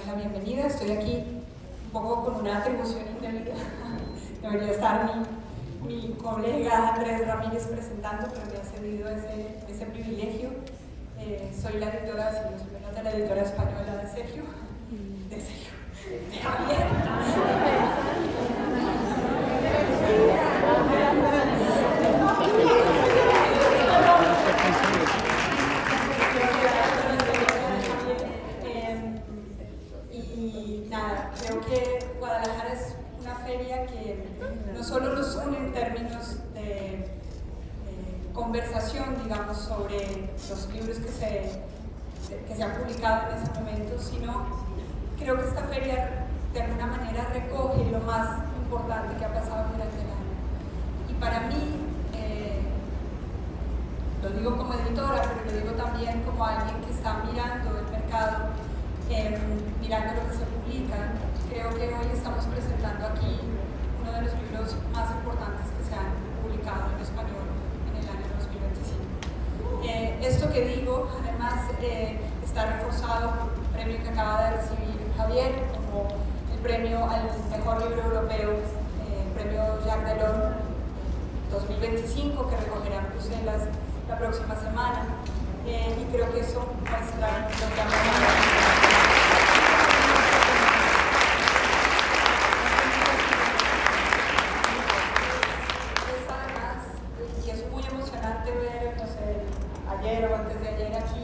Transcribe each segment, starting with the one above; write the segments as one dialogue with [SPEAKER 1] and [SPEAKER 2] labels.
[SPEAKER 1] la bienvenida. Estoy aquí un poco con una atribución indebida. Debería estar mi colega Andrés Ramírez presentando, pero me ha cedido ese privilegio. Soy la editora, si no se me nota, la editora española de Sergio, de Javier. Y nada, creo que Guadalajara es una feria que no solo nos une en términos de conversación, digamos, sobre los libros que se han publicado en ese momento, sino creo que esta feria de alguna manera recoge lo más importante que ha pasado durante el año. Y para mí, lo digo como editora, pero lo digo también como alguien que está mirando el mercado, mirando lo que se publica, creo que hoy estamos presentando aquí uno de los libros más importantes que se han publicado en español en el año 2025. Esto que digo, además, está reforzado por un premio que acaba de recibir Javier, como el premio al mejor libro europeo, el premio Jacques Delors 2025, que recogerá en Bruselas la próxima semana. Y creo que eso muestra lo que ha pasado. Ayer o antes de ayer aquí,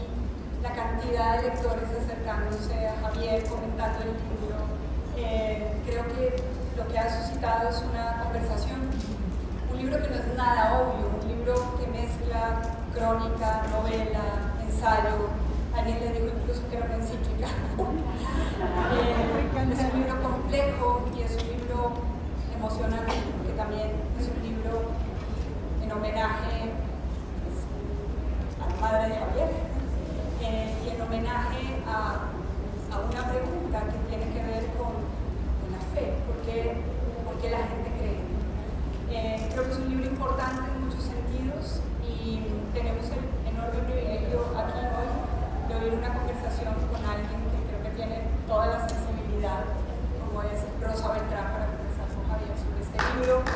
[SPEAKER 1] la cantidad de lectores acercándose a Javier, comentando el libro. Creo que lo que ha suscitado es una conversación, un libro que no es nada obvio, un libro que mezcla crónica, novela, ensayo. Alguien le dijo incluso que era una encíclica. Es un libro complejo y es un libro emocionante, porque también es un libro en homenaje madre de Javier, y en homenaje a una pregunta que tiene que ver con la fe, ¿por qué la gente cree? Creo que es un libro importante en muchos sentidos y tenemos el enorme privilegio aquí hoy de oír una conversación con alguien que creo que tiene toda la sensibilidad, como es Rosa Beltrán, para conversar con Javier sobre este libro.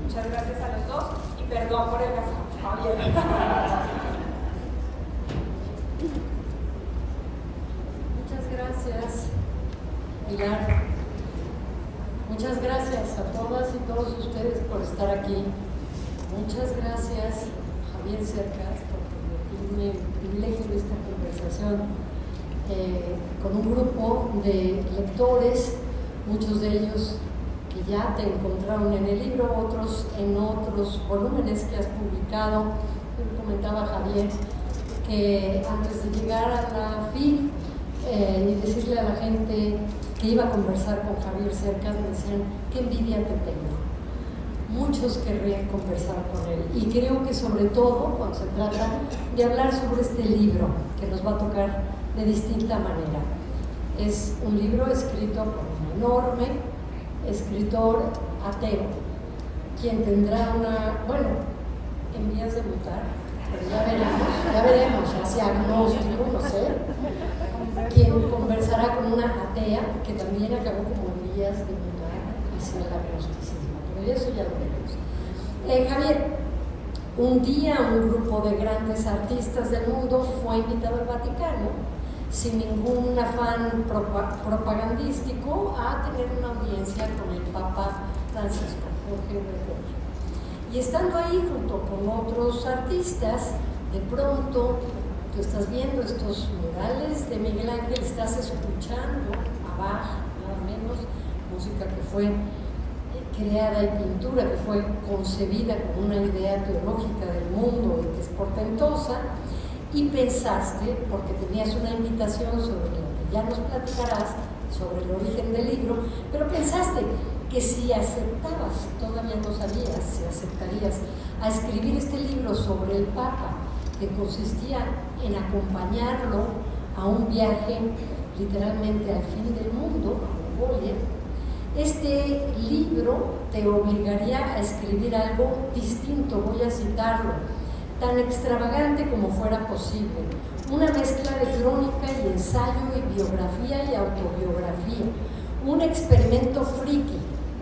[SPEAKER 1] Muchas gracias a los dos y perdón por el Javier.
[SPEAKER 2] Muchas gracias, Pilar. Muchas gracias a todas y todos ustedes por estar aquí. Muchas gracias, Javier Cercas, por permitirme el privilegio de esta conversación con un grupo de lectores, muchos de ellos que ya te encontraron en el libro, otros en otros volúmenes que has publicado. Me comentaba Javier que antes de llegar a la FIL y decirle a la gente que iba a conversar con Javier Cercas, me decían, qué envidia te tengo. Muchos querrían conversar con él y creo que sobre todo cuando se trata de hablar sobre este libro que nos va a tocar de distinta manera. Es un libro escrito por un enorme escritor ateo, quien tendrá en vías de mutar, pero ya veremos, hacia agnóstico, no sé, quien conversará con una atea que también acabó como en vías de mutar hacia el agnosticismo, pero eso ya lo veremos. Javier, un día un grupo de grandes artistas del mundo fue invitado al Vaticano, sin ningún afán propagandístico, a tener una audiencia con el Papa Francisco, Jorge Bergoglio. Y estando ahí junto con otros artistas, de pronto tú estás viendo estos murales de Miguel Ángel, estás escuchando a Bach, nada menos, música que fue creada y pintura que fue concebida como una idea teológica del mundo y que es portentosa. Y pensaste, porque tenías una invitación sobre lo que ya nos platicarás, sobre el origen del libro, pero pensaste que si aceptabas, todavía no sabías si aceptarías, a escribir este libro sobre el Papa, que consistía en acompañarlo a un viaje literalmente al fin del mundo, Mongolia, este libro te obligaría a escribir algo distinto, voy a citarlo, tan extravagante como fuera posible, una mezcla de crónica y ensayo y biografía y autobiografía, un experimento friki,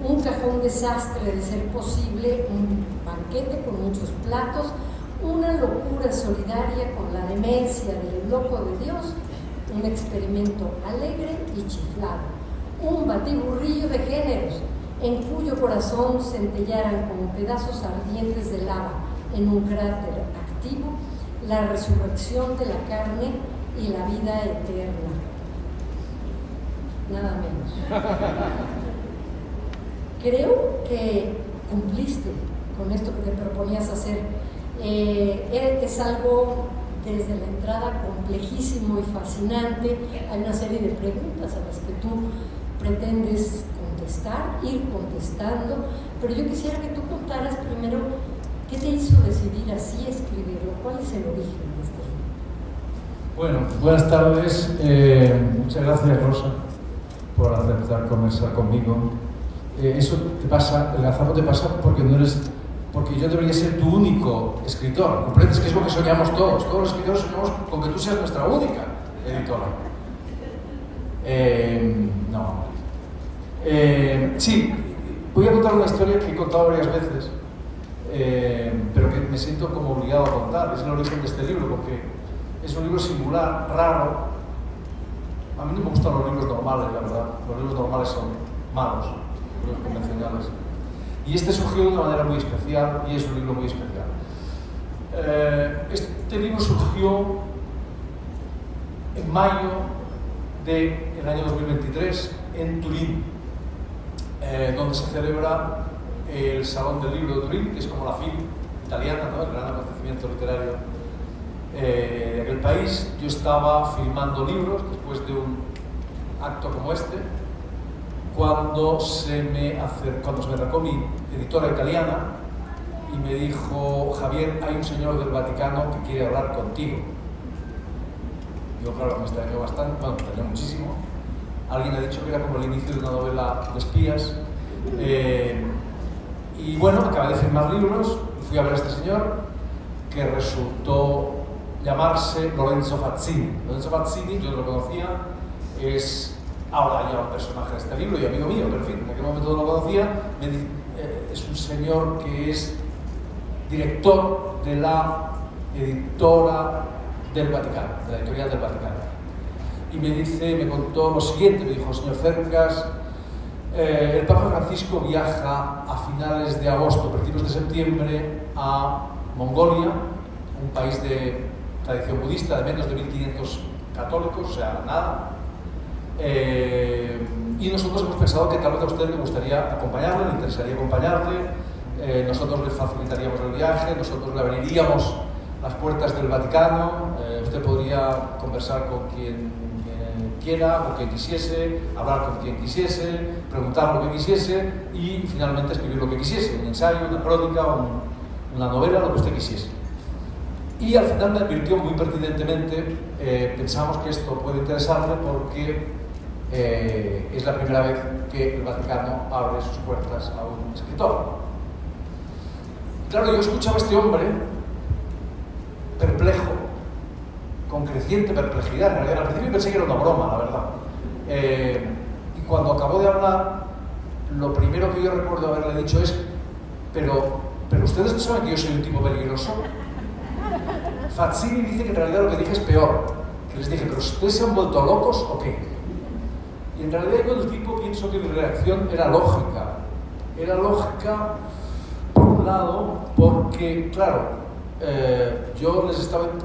[SPEAKER 2] un cajón desastre de ser posible, un banquete con muchos platos, una locura solidaria con la demencia del loco de Dios, un experimento alegre y chiflado, un batiburrillo de géneros en cuyo corazón centellaran como pedazos ardientes de lava en un cráter activo la resurrección de la carne y la vida eterna. Nada menos. Creo que cumpliste con esto que te proponías hacer. Es algo desde la entrada complejísimo y fascinante. Hay una serie de preguntas a las que tú pretendes contestar, ir contestando, pero yo quisiera que tú contaras primero qué te hizo decidir así escribirlo, cuál es el origen de este libro.
[SPEAKER 3] Bueno, buenas tardes, muchas gracias Rosa por aceptar conversar conmigo. Eso te pasa, el gazapo te pasa porque yo debería ser tu único escritor. ¿Comprendes que es lo que soñamos todos? Todos los escritores soñamos con que tú seas nuestra única editora. No. Sí, voy a contar una historia que he contado varias veces, pero que me siento como obligado a contar. Es el origen de este libro, porque es un libro singular, raro. A mí no me gustan los libros normales, la verdad. Los libros normales son malos, los convencionales. Y este surgió de una manera muy especial, y es un libro muy especial. Este libro surgió en mayo del año 2023 en Turín, donde se celebra el Salón del Libro de Turín, que es como la FIL italiana, ¿no? El gran acontecimiento literario de aquel país. Yo estaba filmando libros después de un acto como este, cuando se me acercó mi editora italiana y me dijo: Javier, hay un señor del Vaticano que quiere hablar contigo. Yo, claro, me extrañó bastante, bueno, me extrañó muchísimo. Alguien ha dicho que era como el inicio de una novela de espías. Y bueno, acabé de firmar libros y fui a ver a este señor, que resultó llamarse Lorenzo Fazzini. Lorenzo Fazzini, yo no lo conocía, es ahora ya un personaje de este libro y amigo mío, pero en fin, en aquel momento no lo conocía. Es un señor que es director de la editora del Vaticano, de la editorial del Vaticano. Y me contó lo siguiente, me dijo: señor Cercas, el Papa Francisco viaja a finales de agosto, principios de septiembre, a Mongolia, un país de tradición budista de menos de 1500 católicos, o sea, nada. Y nosotros hemos pensado que tal vez a usted le gustaría acompañarle, le interesaría acompañarle, nosotros le facilitaríamos el viaje, nosotros le abriríamos las puertas del Vaticano, usted podría conversar con quien quiera, con quien quisiese, hablar con quien quisiese, preguntar lo que quisiese y finalmente escribir lo que quisiese, un ensayo, una crónica, una novela, lo que usted quisiese. Y al final me advirtió muy pertinentemente: pensamos que esto puede interesarle porque es la primera vez que el Vaticano abre sus puertas a un escritor. Claro, yo escuchaba a este hombre perplejo, con creciente perplejidad. En realidad, al principio pensé que era una broma, la verdad. Y cuando acabó de hablar, lo primero que yo recuerdo haberle dicho es: pero ustedes no saben que yo soy un tipo peligroso. Fazzini dice que en realidad lo que dije es peor, que les dije: pero ustedes se han vuelto locos o qué. Y en realidad yo, el tipo, pienso que mi reacción era lógica por un lado, porque claro,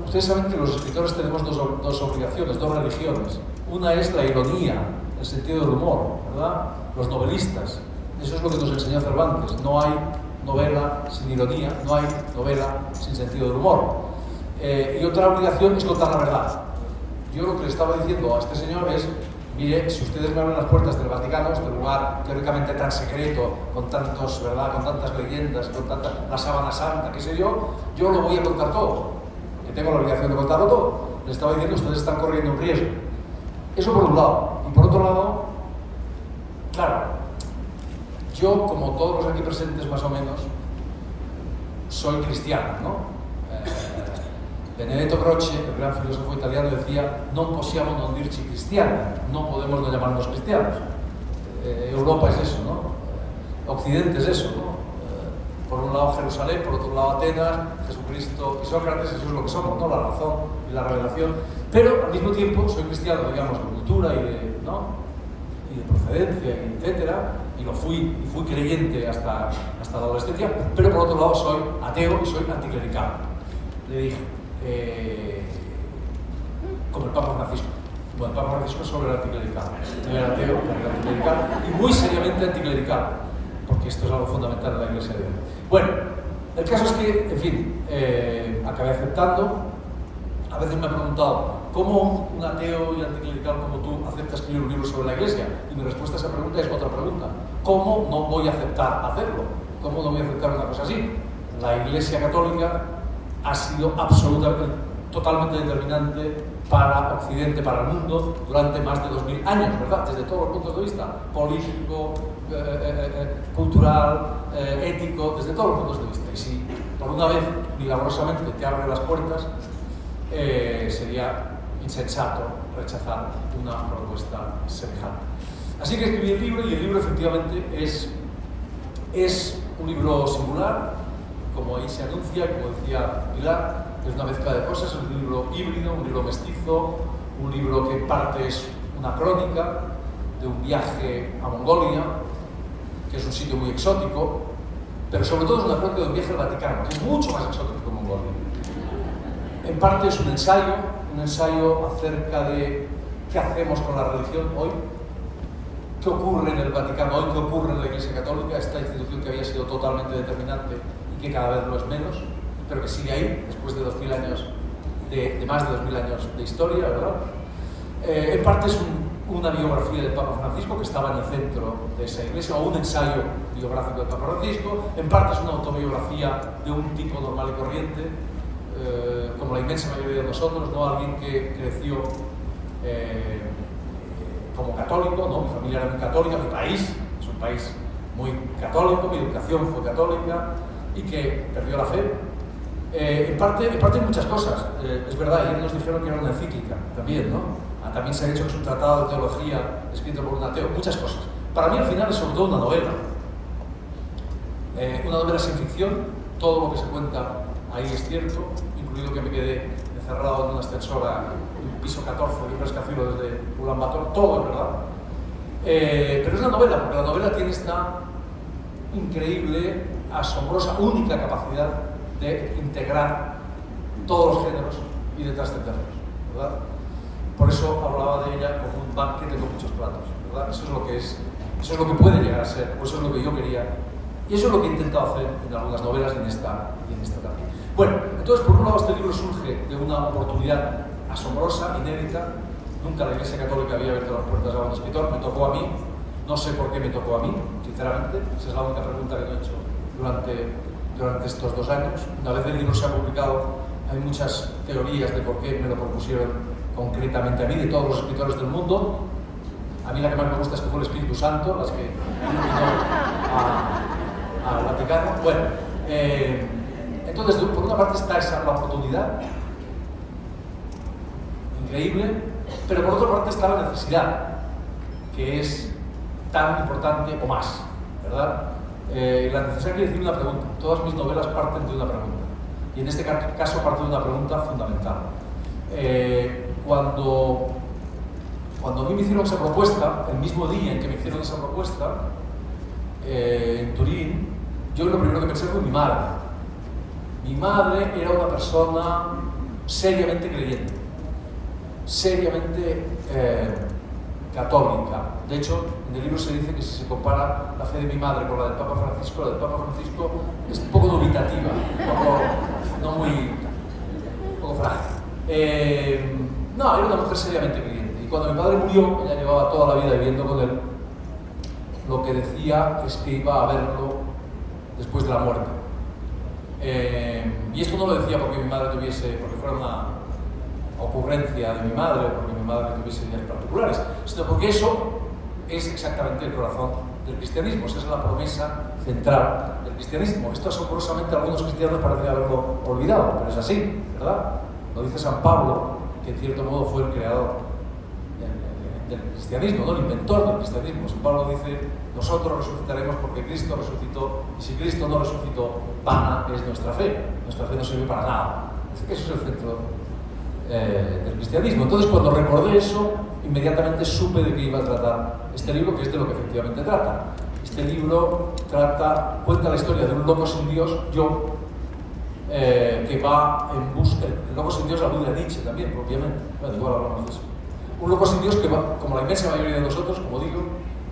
[SPEAKER 3] ustedes saben que los escritores tenemos dos obligaciones, dos religiones. Una es la ironía, el sentido del humor, ¿verdad? Los novelistas, eso es lo que nos enseñó Cervantes: no hay novela sin ironía, no hay novela sin sentido del humor. Y otra obligación es contar la verdad. Yo lo que le estaba diciendo a este señor es: mire, si ustedes me abren las puertas del Vaticano, este lugar teóricamente tan secreto, con tantos, ¿verdad?, con tantas leyendas, con tanta la sábana santa, qué sé yo lo voy a contar todo, porque tengo la obligación de contarlo todo. Les estaba diciendo: ustedes están corriendo un riesgo. Eso por un lado. Y por otro lado, claro, yo, como todos los aquí presentes más o menos, soy cristiano, ¿no? Benedetto Croce, el gran filósofo italiano, decía: non possiamo non dirci cristiani, no podemos no llamarnos cristianos. Europa es eso, ¿no? Occidente es eso, ¿no? Por un lado Jerusalén, por otro lado Atenas, Jesucristo y Sócrates, eso es lo que somos, ¿no? La razón y la revelación. Pero al mismo tiempo soy cristiano, digamos, de cultura y de, ¿no? Y de procedencia, etcétera, y fui creyente hasta la adolescencia, pero por otro lado soy ateo y soy anticlerical. Le dije, como el Papa Francisco. Bueno, el Papa Francisco solo era anticlerical. No era ateo, era anticlerical y muy seriamente anticlerical, porque esto es algo fundamental en la Iglesia de hoy. Bueno, el caso es que, en fin, acabé aceptando. A veces me he preguntado, ¿cómo un ateo y anticlerical como tú acepta escribir un libro sobre la Iglesia? Y mi respuesta a esa pregunta es otra pregunta. ¿Cómo no voy a aceptar hacerlo? ¿Cómo no voy a aceptar una cosa así? La Iglesia Católica ha sido totalmente determinante para Occidente, para el mundo, durante más de 2000 años, ¿verdad? Desde todos los puntos de vista, político, cultural, ético, desde todos los puntos de vista. Y si por una vez, milagrosamente, te abre las puertas, sería insensato rechazar una propuesta semejante. Así que escribí el libro, y el libro efectivamente es un libro singular, como ahí se anuncia, y como decía Pilar, es una mezcla de cosas, es un libro híbrido, un libro mestizo, un libro que en parte es una crónica de un viaje a Mongolia, que es un sitio muy exótico, pero sobre todo es una crónica de un viaje al Vaticano, que es mucho más exótico que Mongolia. En parte es un ensayo acerca de qué hacemos con la religión hoy, qué ocurre en el Vaticano hoy, qué ocurre en la Iglesia Católica, esta institución que había sido totalmente determinante y que cada vez lo es menos, pero que sigue ahí después de 2000 años, de más de 2000 años de historia, ¿verdad? En parte es una biografía del Papa Francisco, que estaba en el centro de esa iglesia, o un ensayo biográfico del Papa Francisco. En parte es una autobiografía de un tipo normal y corriente, como la inmensa mayoría de nosotros, ¿no? Alguien que creció como católico, ¿no? Mi familia era muy católica, mi país es un país muy católico, mi educación fue católica, y que perdió la fe. En parte hay muchas cosas. Es verdad, ayer nos dijeron que era una encíclica también, ¿no? También se ha dicho que es un tratado de teología escrito por un ateo, muchas cosas. Para mí al final es sobre todo una novela sin ficción. Todo lo que se cuenta ahí es cierto, incluido que me quedé encerrado en una ascensora en un piso 14 de un rascacielos desde Ulan Bator, todo es verdad. Pero es una novela, porque la novela tiene esta increíble, asombrosa, única capacidad de integrar todos los géneros y de trascenderlos, ¿verdad? Por eso hablaba de ella como un banquete con muchos platos, ¿verdad? Eso es lo que puede llegar a ser, o eso es lo que yo quería, y eso es lo que he intentado hacer en algunas novelas y en esta también. Bueno, entonces por un lado este libro surge de una oportunidad asombrosa, inédita. Nunca la Iglesia Católica había abierto las puertas a un escritor, me tocó a mí, no sé por qué me tocó a mí, sinceramente, esa es la única pregunta que me he hecho durante estos 2 años. Una vez el libro se ha publicado, hay muchas teorías de por qué me lo propusieron concretamente a mí, de todos los escritores del mundo. A mí la que más me gusta es que fue el Espíritu Santo, las que iluminó al Vaticano. Bueno, entonces por una parte está la oportunidad increíble, pero por otra parte está la necesidad, que es tan importante o más, ¿verdad? La necesidad quiere decir una pregunta. Todas mis novelas parten de una pregunta, y en este caso parte de una pregunta fundamental. Cuando a mí me hicieron esa propuesta, el mismo día en que me hicieron esa propuesta, en Turín, yo lo primero que pensé fue en mi madre. Mi madre era una persona seriamente creyente, seriamente católica. De hecho, en el libro se dice que si se compara la fe de mi madre con la del Papa Francisco, la del Papa Francisco es un poco dubitativa, un poco frágil. No, era una mujer seriamente creyente. Y cuando mi padre murió, ella llevaba toda la vida viviendo con él, lo que decía es que iba a verlo después de la muerte. Y esto no lo decía porque mi madre porque fuera una ocurrencia de mi madre, porque mi madre tuviese días particulares, sino porque eso es exactamente el corazón del cristianismo. Esa es la promesa central del cristianismo. Esto asombrosamente algunos cristianos parecen haberlo olvidado, pero es así, ¿verdad? Lo dice San Pablo, que en cierto modo fue el creador del cristianismo, ¿no? El inventor del cristianismo. San Pablo dice: nosotros resucitaremos porque Cristo resucitó, y si Cristo no resucitó, vana es nuestra fe. Nuestra fe no sirve para nada. Eso es el centro del cristianismo. Entonces, cuando recordé eso, inmediatamente supe de qué iba a tratar este libro, que es de lo que efectivamente trata. Este libro cuenta la historia de un loco sin Dios, Job, que va en busca. El loco sin Dios alude a Nietzsche también, propiamente. Bueno, igual hablamos de eso. Un loco sin Dios que va, como la inmensa mayoría de nosotros, como digo,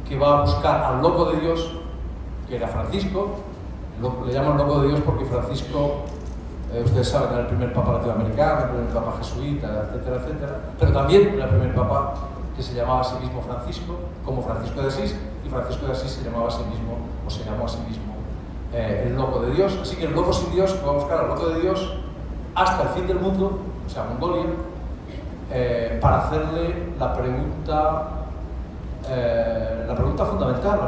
[SPEAKER 3] que va a buscar al loco de Dios, que era Francisco. Le llaman loco de Dios porque Francisco, ustedes saben, era el primer papa latinoamericano, el primer papa jesuita, etcétera, etcétera. Pero también era el primer papa que se llamaba a sí mismo Francisco, como Francisco de Asís, y Francisco de Asís se llamaba a sí mismo, o se llamó a sí mismo, el loco de Dios. Así que el loco sin Dios, que va a buscar al loco de Dios hasta el fin del mundo, o sea, Mongolia, para hacerle la pregunta fundamental,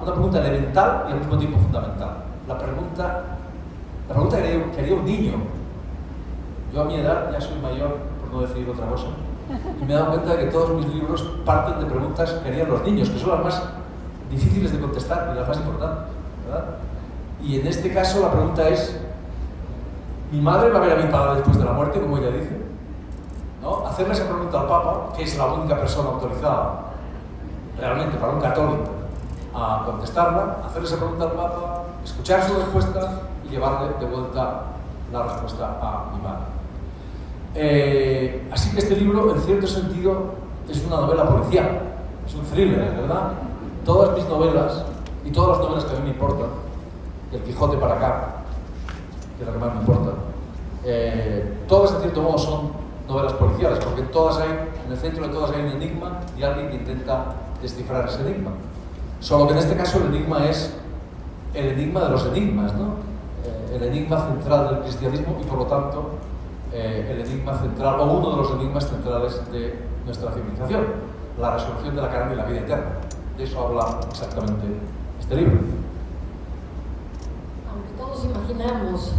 [SPEAKER 3] una pregunta elemental y al mismo tiempo fundamental. La pregunta que haría un niño. Yo a mi edad ya soy mayor, por no decir otra cosa, y me he dado cuenta de que todos mis libros parten de preguntas que harían los niños, que son las más difíciles de contestar y las más importantes, ¿verdad? Y en este caso la pregunta es: ¿mi madre va a ver a mi padre después de la muerte, como ella dice? ¿No? Hacerle esa pregunta al Papa, que es la única persona autorizada realmente para un católico a contestarla, hacerle esa pregunta al Papa, escuchar su respuesta y llevarle de vuelta la respuesta a mi madre. Así que este libro, en cierto sentido, es una novela policial, es un thriller, ¿verdad? Todas mis novelas, y todas las novelas que a mí me importan, del Quijote para acá, que es la que más me importa, todas en cierto modo son novelas policiales, porque en el centro de todas hay un enigma y alguien que intenta descifrar ese enigma. Solo que en este caso el enigma es el enigma de los enigmas, ¿no? El enigma central del cristianismo y por lo tanto el enigma central, o uno de los enigmas centrales de nuestra civilización, la resurrección de la carne y la vida eterna. De eso habla exactamente este libro.
[SPEAKER 2] Aunque todos imaginamos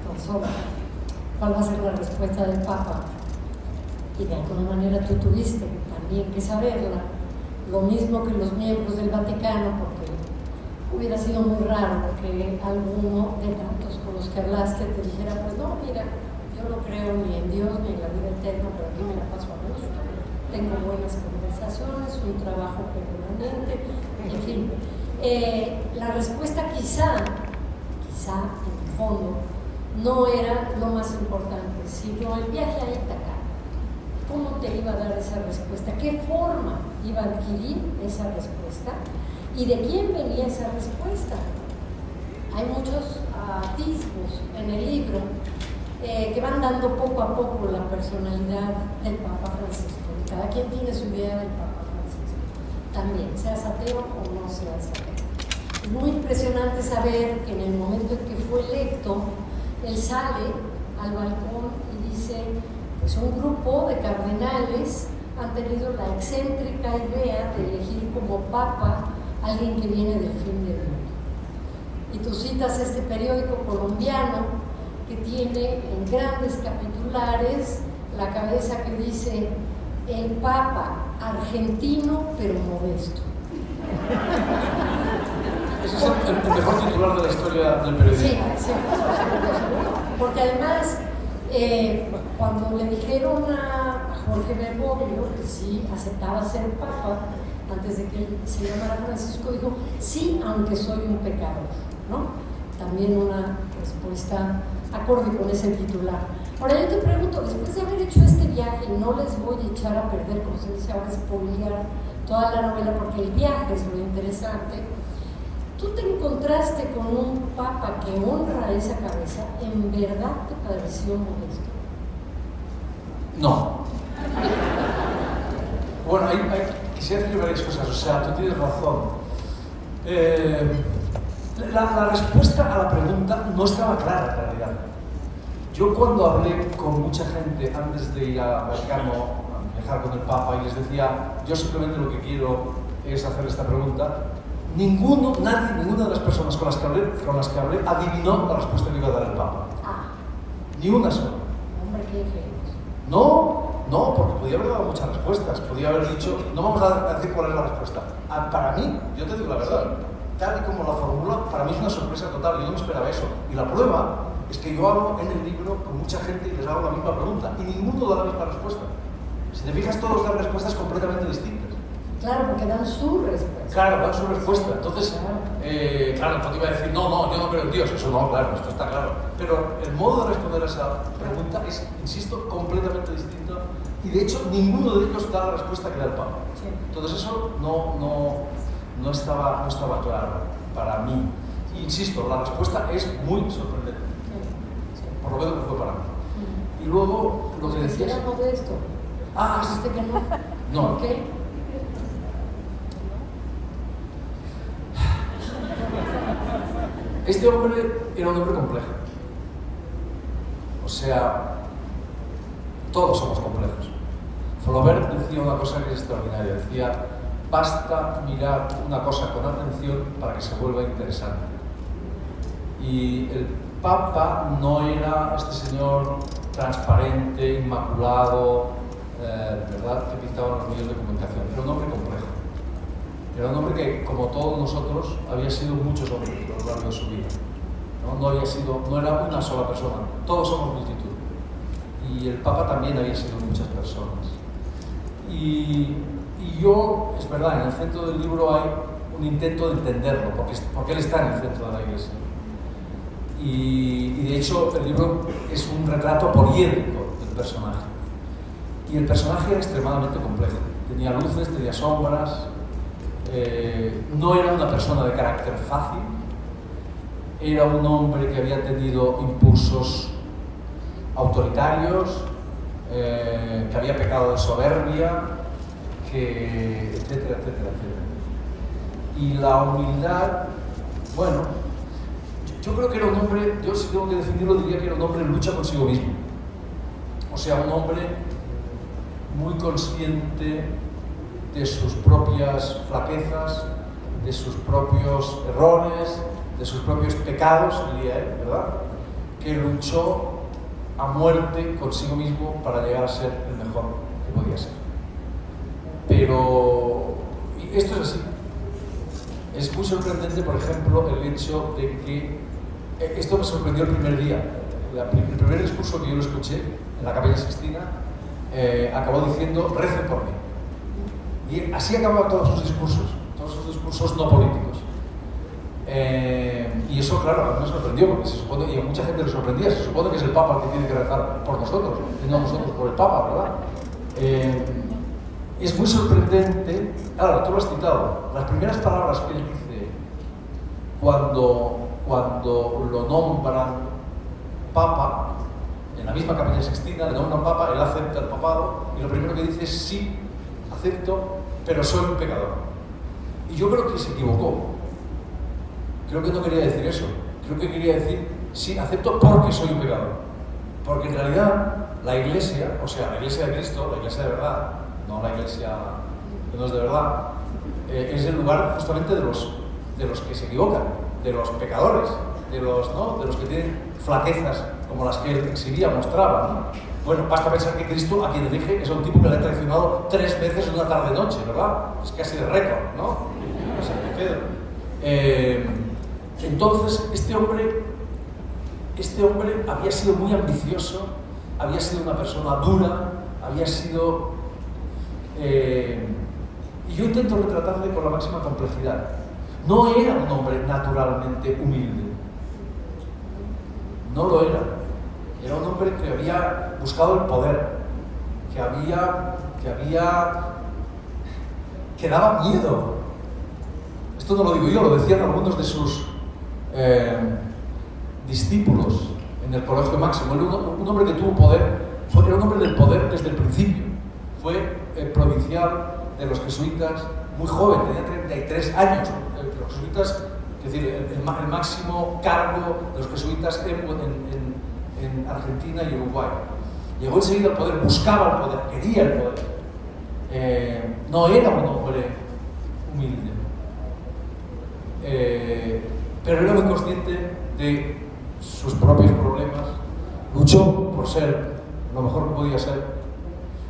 [SPEAKER 2] con sobra cuál va a ser la respuesta del Papa, y de alguna manera tú tuviste también que saberla, lo mismo que los miembros del Vaticano, porque hubiera sido muy raro que alguno de tantos con los que hablaste te dijera: pues no, mira, yo no creo ni en Dios ni en la vida eterna, pero aquí me la paso a gusto, tengo buenas conversaciones, un trabajo permanente, en fin. La respuesta quizá en el fondo no era lo más importante, sino el viaje a Ítaca. ¿Cómo te iba a dar esa respuesta? ¿Qué forma iba a adquirir esa respuesta? ¿Y de quién venía esa respuesta? Hay muchos atisbos en el libro que van dando poco a poco la personalidad del Papa Francisco. Cada quien tiene su idea del Papa Francisco. También, seas ateo o no seas ateo. Es muy impresionante saber que en el momento en que fue electo, él sale al balcón y dice: pues un grupo de cardenales han tenido la excéntrica idea de elegir como papa a alguien que viene del fin del mundo. Y tú citas este periódico colombiano que tiene en grandes capitulares la cabeza que dice: el papa argentino pero modesto.
[SPEAKER 3] Ese es el mejor titular de la historia del periodismo.
[SPEAKER 2] Sí. Porque además, cuando le dijeron a Jorge Bergoglio que sí aceptaba ser papa, antes de que él se llamara Francisco, dijo: sí, aunque soy un pecador, ¿no? También una respuesta acorde con ese titular. Ahora yo te pregunto, después de haber hecho este viaje, no les voy a echar a perder, como se dice ahora, spoilear toda la novela, porque el viaje es lo interesante. ¿Tú te encontraste con un papa que honra esa cabeza? ¿En verdad te pareció modesto?
[SPEAKER 3] No. Bueno, quisiera decir varias cosas. O sea, tú tienes razón. La respuesta a la pregunta no estaba clara en realidad. Yo cuando hablé con mucha gente antes de ir a Vaticano a viajar con el Papa y les decía, yo simplemente lo que quiero es hacer esta pregunta, ninguna de las personas con las que hablé adivinó la respuesta que iba a dar el Papa. Ni una sola.
[SPEAKER 2] Hombre, qué ingenuos.
[SPEAKER 3] No, porque podía haber dado muchas respuestas. Podía haber dicho, no vamos a decir cuál es la respuesta. Para mí, yo te digo la verdad, tal y como la formula, para mí es una sorpresa total. Yo no me esperaba eso. Y la prueba es que yo hablo en el libro con mucha gente y les hago la misma pregunta y ninguno da la misma respuesta. Si te fijas, todos dan respuestas completamente distintas.
[SPEAKER 2] Claro, porque dan su respuesta.
[SPEAKER 3] Claro, dan su respuesta. Entonces, claro, no te iba a decir, no, yo no creo en Dios. Eso no, claro, esto está claro. Pero el modo de responder a esa pregunta es, insisto, completamente distinto. Y de hecho, ninguno de ellos da la respuesta que da el Papa.
[SPEAKER 2] Sí.
[SPEAKER 3] Entonces, eso no estaba claro para mí. Insisto, la respuesta es muy sorprendente.
[SPEAKER 2] Sí.
[SPEAKER 3] Por lo menos que fue para mí. Y luego, lo que decías...
[SPEAKER 2] Era modesto. ¿Dijiste que no?
[SPEAKER 3] No.
[SPEAKER 2] ¿Por qué?
[SPEAKER 3] Este hombre era un hombre complejo. O sea, todos somos complejos. Flaubert decía una cosa que es extraordinaria. Decía, basta mirar una cosa con atención para que se vuelva interesante. Y el Papa no era este señor transparente, inmaculado, ¿verdad?, que pintaba en los medios de comunicación. Era un hombre complejo. Era un hombre que, como todos nosotros, había sido muchos hombres a lo largo de su vida. No era una sola persona. Todos somos multitud. Y el Papa también había sido muchas personas. Y yo, es verdad, en el centro del libro hay un intento de entenderlo, porque él está en el centro de la Iglesia. Y de hecho, el libro es un retrato poliédrico del personaje. Y el personaje era extremadamente complejo. Tenía luces, tenía sombras. No era una persona de carácter fácil. Era un hombre que había tenido impulsos autoritarios, que había pecado de soberbia, etcétera. Y la humildad, bueno, yo creo que era un hombre, yo si tengo que definirlo diría que era un hombre en lucha consigo mismo. O sea, un hombre muy consciente de sus propias flaquezas, de sus propios errores, de sus propios pecados, diría él, ¿verdad? Que luchó a muerte consigo mismo para llegar a ser el mejor que podía ser. Pero esto es así. Es muy sorprendente, por ejemplo, el hecho de que esto me sorprendió el primer día. El primer discurso que yo lo escuché en la Capella Sixtina acabó diciendo, recen por mí. Y así acababan todos sus discursos no políticos. Y eso, claro, a mí me sorprendió, porque se supone, y a mucha gente le sorprendía, se supone que es el Papa el que tiene que rezar por nosotros, y no nosotros por el Papa, ¿verdad? Es muy sorprendente, claro, tú lo has citado, las primeras palabras que él dice cuando lo nombran Papa, en la misma Capilla Sixtina, le nombran Papa, él acepta el papado, y lo primero que dice es, sí, acepto, pero soy un pecador. Y yo creo que se equivocó. Creo que no quería decir eso. Creo que quería decir, sí, acepto porque soy un pecador. Porque en realidad la Iglesia, o sea, la Iglesia de Cristo, la Iglesia de verdad, no la Iglesia que no es de verdad, es el lugar justamente de los que se equivocan, de los pecadores, de los que tienen flaquezas como las que él exhibía, mostraba, ¿no? Bueno, basta pensar que Cristo, a quien elige, es un tipo que le ha traicionado 3 veces en una tarde-noche, ¿verdad? Es casi de récord, ¿no? O sea, Pedro. Entonces, este hombre había sido muy ambicioso, había sido una persona dura, había sido... y yo intento retratarle con la máxima complejidad. No era un hombre naturalmente humilde. No lo era. Era un hombre que había buscado el poder, que daba miedo. Esto no lo digo yo, lo decían algunos de sus discípulos en el Colegio Máximo. Un hombre que tuvo poder, era un hombre del poder desde el principio. Fue provincial de los jesuitas, muy joven, tenía 33 años. Los jesuitas, es decir, el máximo cargo de los jesuitas en Argentina y Uruguay. Llegó enseguida al poder, buscaba el poder, quería el poder. No era un hombre humilde, pero era muy consciente de sus propios problemas, luchó por ser lo mejor que podía ser.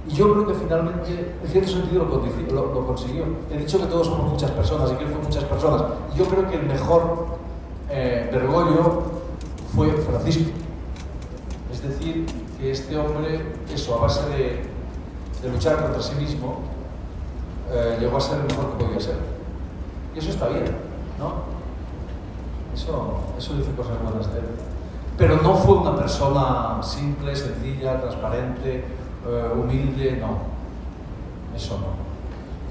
[SPEAKER 3] Y yo creo que finalmente, en cierto sentido, lo consiguió. He dicho que todos somos muchas personas y que él fue muchas personas. Y yo creo que el mejor Bergoglio fue Francisco. Es decir, que este hombre, eso, a base de luchar contra sí mismo, llegó a ser el mejor que podía ser. Y eso está bien, ¿no? Eso dice cosas buenas de él. Pero no fue una persona simple, sencilla, transparente, humilde, no. Eso no.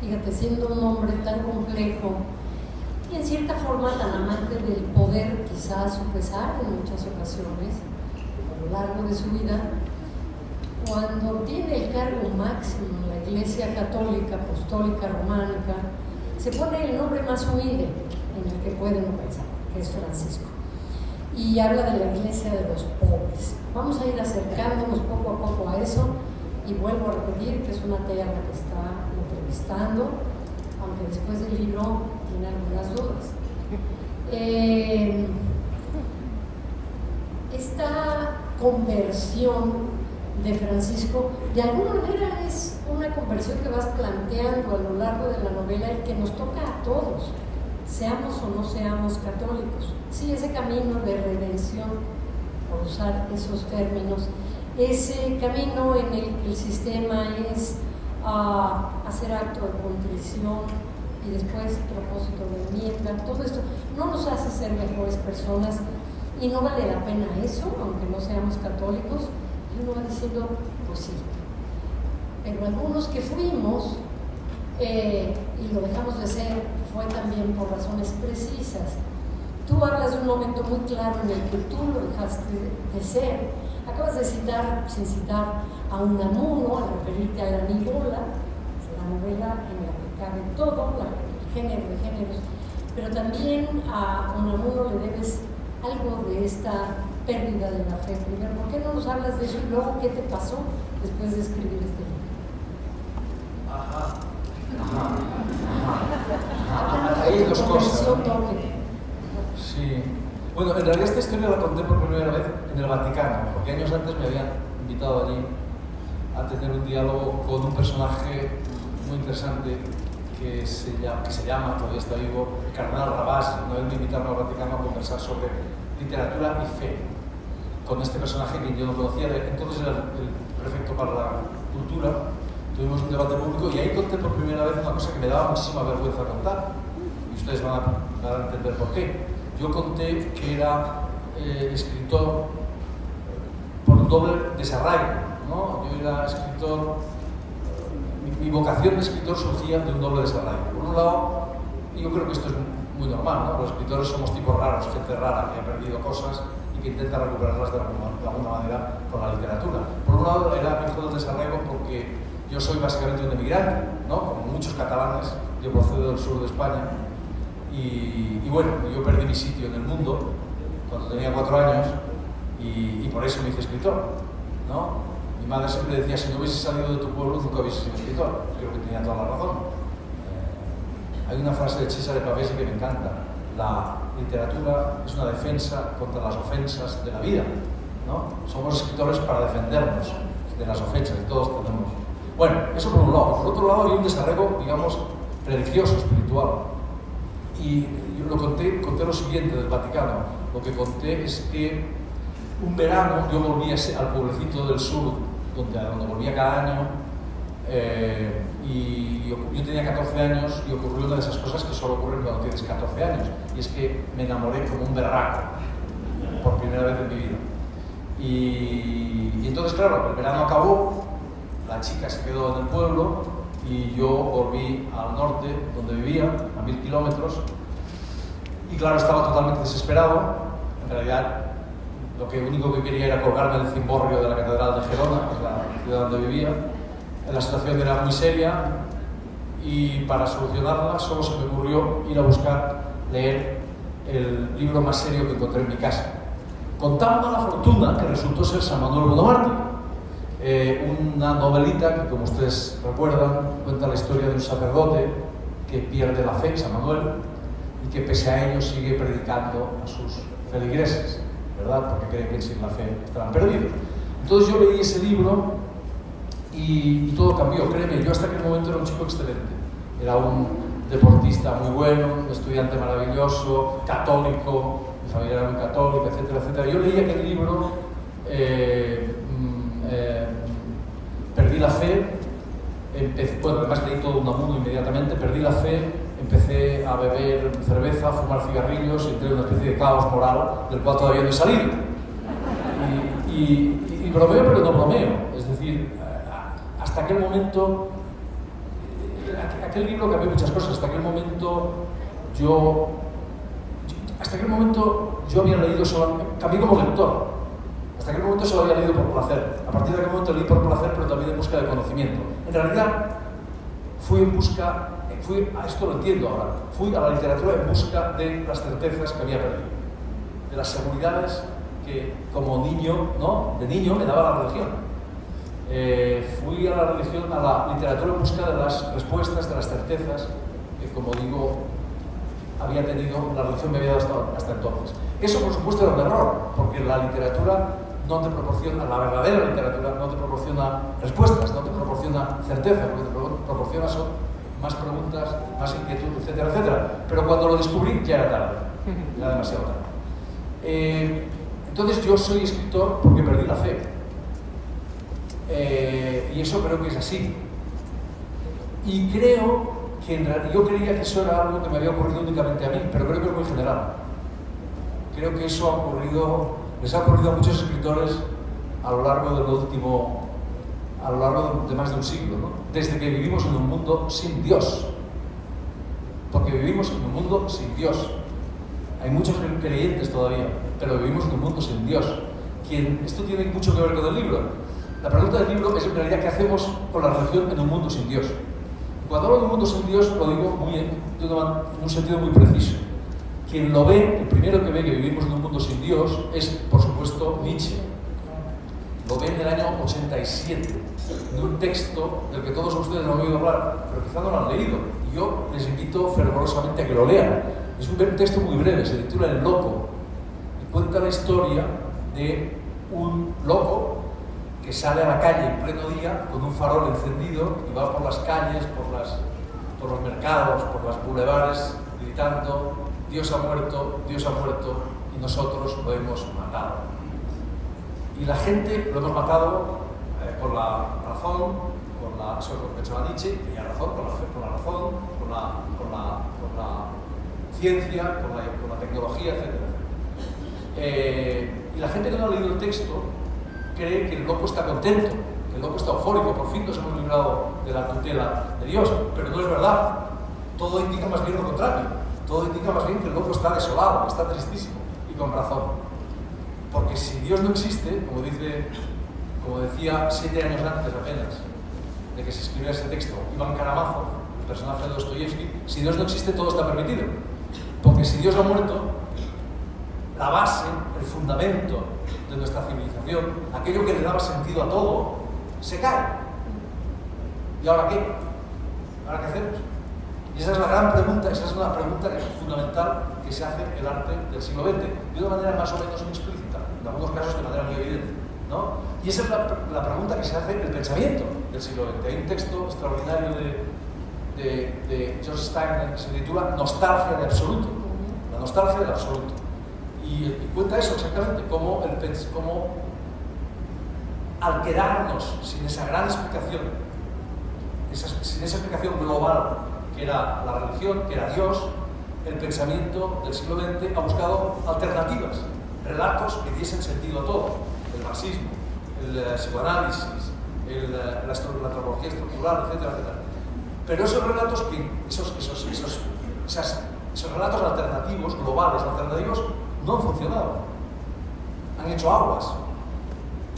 [SPEAKER 2] Fíjate, siendo un hombre tan complejo y en cierta forma tan amante del poder, quizás a su pesar en muchas ocasiones, a lo largo de su vida, cuando tiene el cargo máximo en la Iglesia Católica, Apostólica, Románica, se pone el nombre más humilde en el que puede uno pensar, que es Francisco. Y habla de la Iglesia de los pobres. Vamos a ir acercándonos poco a poco a eso, y vuelvo a repetir que es una tía la que está entrevistando, aunque después del libro tiene algunas dudas. Esta conversión de Francisco, de alguna manera es una conversión que vas planteando a lo largo de la novela y que nos toca a todos, seamos o no seamos católicos. Sí, ese camino de redención, por usar esos términos, ese camino en el que el sistema es hacer acto de contrición y después propósito de enmienda, todo esto no nos hace ser mejores personas y no vale la pena eso, aunque no seamos católicos. Y uno va diciendo, pues sí, pero algunos que fuimos y lo dejamos de ser fue también por razones precisas. Tú hablas de un momento muy claro en el que tú lo dejaste de ser. Acabas de citar, sin citar, a Unamuno, al referirte a la Nivola, la novela en la que cabe todo, el género de géneros, pero también a Unamuno le debes algo de esta pérdida de la fe. Primero, ¿por qué no nos hablas de eso? Y luego, ¿qué te pasó después de escribir este libro?
[SPEAKER 3] Hay dos cosas. Sí. Bueno, en realidad esta historia la conté por primera vez en el Vaticano, porque años antes me habían invitado allí a tener un diálogo con un personaje muy interesante que se llama, todavía está vivo, el Cardenal Rabás. Una vez me invitaron al Vaticano a conversar sobre literatura y fe con este personaje que yo no conocía, entonces era el prefecto para la cultura. Tuvimos un debate público y ahí conté por primera vez una cosa que me daba muchísima vergüenza contar, y ustedes van a entender por qué. Yo conté que era escritor por un doble desarraigo, ¿no? Yo era escritor, mi vocación de escritor surgía de un doble desarraigo. Por un lado, y yo creo que esto es muy normal, ¿no? Los escritores somos tipos raros, gente rara que ha perdido cosas y que intenta recuperarlas de alguna manera con la literatura. Por un lado, era hijo del desarraigo porque yo soy básicamente un emigrante, ¿no? Como muchos catalanes, yo procedo del sur de España. Y bueno, yo perdí mi sitio en el mundo cuando tenía 4 años y por eso me hice escritor, ¿no? Mi madre siempre decía, si no hubieses salido de tu pueblo nunca hubieses sido escritor. Creo que tenía toda la razón. Hay una frase de Cesare Pavese que me encanta: la literatura es una defensa contra las ofensas de la vida, ¿no? Somos escritores para defendernos de las ofensas que todos tenemos. Bueno, eso por un lado. Por otro lado, hay un desarraigo, digamos, religioso, espiritual. Y yo conté lo siguiente del Vaticano. Lo que conté es que un verano yo volví al pueblecito del sur, donde volvía cada año, y yo tenía 14 años y ocurrió una de esas cosas que solo ocurren cuando tienes 14 años, y es que me enamoré como un berraco por primera vez en mi vida. Y entonces, claro, el verano acabó, la chica se quedó en el pueblo y yo volví al norte, donde vivía, a 1000 kilómetros, y claro, estaba totalmente desesperado. En realidad, lo único que quería era colgarme del cimborrio de la Catedral de Gerona, que es la ciudad donde vivía. La situación era muy seria y para solucionarla solo se me ocurrió ir a buscar leer el libro más serio que encontré en mi casa, con tan mala fortuna que resultó ser San Manuel Bonamártir. Una novelita que, como ustedes recuerdan, cuenta la historia de un sacerdote que pierde la fe, San Manuel, y que pese a ello sigue predicando a sus feligreses, ¿verdad? Porque creen que sin la fe estarán perdidos. Entonces yo leí ese libro y todo cambió, créeme. Yo hasta aquel momento era un chico excelente, era un deportista muy bueno, un estudiante maravilloso, católico, mi familia era muy católica, etcétera, etcétera. Yo leí aquel libro, perdí la fe, bueno, además leí todo un amuno inmediatamente, perdí la fe, empecé a beber cerveza, a fumar cigarrillos, entré en una especie de caos moral del cual todavía no he salido. Y bromeo, pero no bromeo, es decir, hasta aquel momento, aquel libro cambió muchas cosas. Hasta aquel momento yo había leído solo, cambié como lector. Hasta aquel momento solo había leído por placer. A partir de aquel momento leí por placer, pero también en busca de conocimiento. En realidad, esto lo entiendo ahora, fui a la literatura en busca de las certezas que había perdido, de las seguridades que como niño, ¿no? De niño me daba la religión. Fui a la literatura en busca de las respuestas, de las certezas que, como digo, había tenido, la religión me había dado hasta entonces. Eso, por supuesto, era un error, porque la literatura no te proporciona, la verdadera literatura no te proporciona respuestas, no te proporciona certeza, lo que te proporciona son más preguntas, más inquietud, etcétera, etcétera. Pero cuando lo descubrí ya era tarde, era demasiado tarde. Entonces yo soy escritor porque perdí la fe. Y eso creo que es así. Y creo que en realidad, yo creía que eso era algo que me había ocurrido únicamente a mí, pero creo que es muy general. Creo que eso les ha ocurrido a muchos escritores a lo largo de más de un siglo, ¿no? Desde que vivimos en un mundo sin Dios. Porque vivimos en un mundo sin Dios. Hay muchos creyentes todavía, pero vivimos en un mundo sin Dios. Esto tiene mucho que ver con el libro. La pregunta del libro es en realidad qué hacemos con la religión en un mundo sin Dios. Cuando hablo de un mundo sin Dios lo digo en un sentido muy preciso. Quien lo ve, el primero que ve que vivimos en un mundo sin Dios es, por supuesto, Nietzsche. Lo ve en el año 87, en un texto del que todos ustedes han oído hablar, pero quizá no lo han leído. Y yo les invito fervorosamente a que lo lean. Es un texto muy breve, se titula El Loco, y cuenta la historia de un loco que sale a la calle en pleno día con un farol encendido y va por las calles, por los mercados, por las bulevares, gritando: Dios ha muerto, y nosotros lo hemos matado. Y la gente lo hemos matado por la razón, eso es lo que pensaba Nietzsche, tenía razón, por la razón, por la ciencia, por la tecnología, etc. Y la gente que no ha leído el texto cree que el loco está contento, que el loco está eufórico, por fin nos hemos librado de la tutela de Dios, pero no es verdad. Todo indica más bien lo contrario. Todo indica más bien que el loco está desolado, está tristísimo, y con razón. Porque si Dios no existe, como decía 7 años antes apenas de que se escribiera ese texto, Iván Karamazov, el personaje de Dostoyevsky, si Dios no existe, todo está permitido. Porque si Dios ha muerto, la base, el fundamento de nuestra civilización, aquello que le daba sentido a todo, se cae. ¿Y ahora qué? ¿Ahora qué hacemos? Y esa es la gran pregunta, esa es una pregunta fundamental que se hace el arte del siglo XX, de una manera más o menos explícita, en algunos casos de manera muy evidente, ¿no? Y esa es la pregunta que se hace el pensamiento del siglo XX. Hay un texto extraordinario de George Steiner que se titula Nostalgia de Absoluto, la nostalgia del absoluto. Y cuenta eso exactamente, cómo al quedarnos sin esa gran explicación, sin esa explicación global que era la religión, que era Dios, el pensamiento del siglo XX ha buscado alternativas, relatos que diesen sentido a todo: el marxismo, el psicoanálisis, la antropología estructural, etcétera, etcétera. Pero esos relatos, esos relatos alternativos, globales, alternativos, no han funcionado. Han hecho aguas.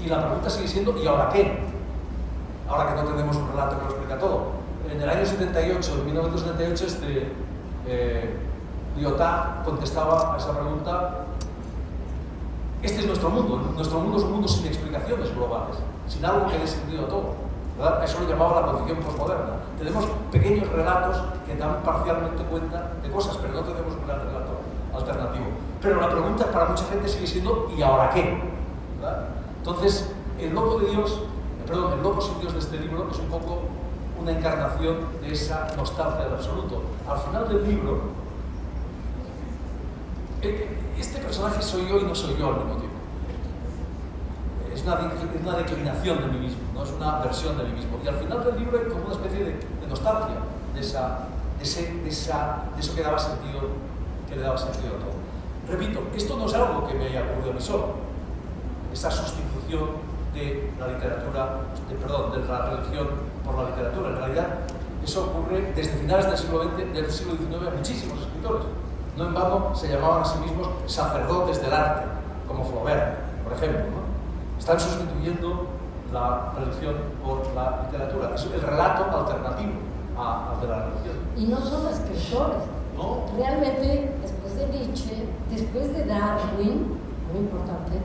[SPEAKER 3] Y la pregunta sigue siendo: ¿y ahora qué? Ahora que no tenemos un relato que lo explica todo. En el año 78, en 1978, Lyotard contestaba a esa pregunta este es nuestro mundo. Nuestro mundo es un mundo sin explicaciones globales, sin algo que dé sentido a todo, ¿verdad? Eso lo llamaba la concepción posmoderna. Tenemos pequeños relatos que dan parcialmente cuenta de cosas, pero no tenemos un gran relato alternativo. Pero la pregunta para mucha gente sigue siendo ¿y ahora qué? ¿Verdad? Entonces, el loco sin Dios de este libro es un poco una encarnación de esa nostalgia del absoluto. Al final del libro, este personaje soy yo y no soy yo al mismo tiempo. Es una declinación de mí mismo, ¿no? Es una versión de mí mismo. Y al final del libro hay como una especie de nostalgia de eso que daba sentido, que le daba sentido a todo. Repito, esto no es algo que me haya ocurrido a mí solo. Esa sustitución de la literatura, de la religión por la literatura. En realidad, eso ocurre desde finales del siglo XX, del siglo XIX a muchísimos escritores. No en vano se llamaban a sí mismos sacerdotes del arte, como Flaubert, por ejemplo, ¿no? Están sustituyendo la religión por la literatura. Es el relato alternativo al de la religión.
[SPEAKER 2] Y no son escritores.
[SPEAKER 3] ¿No?
[SPEAKER 2] Realmente, después de Nietzsche, después de Darwin, muy importante,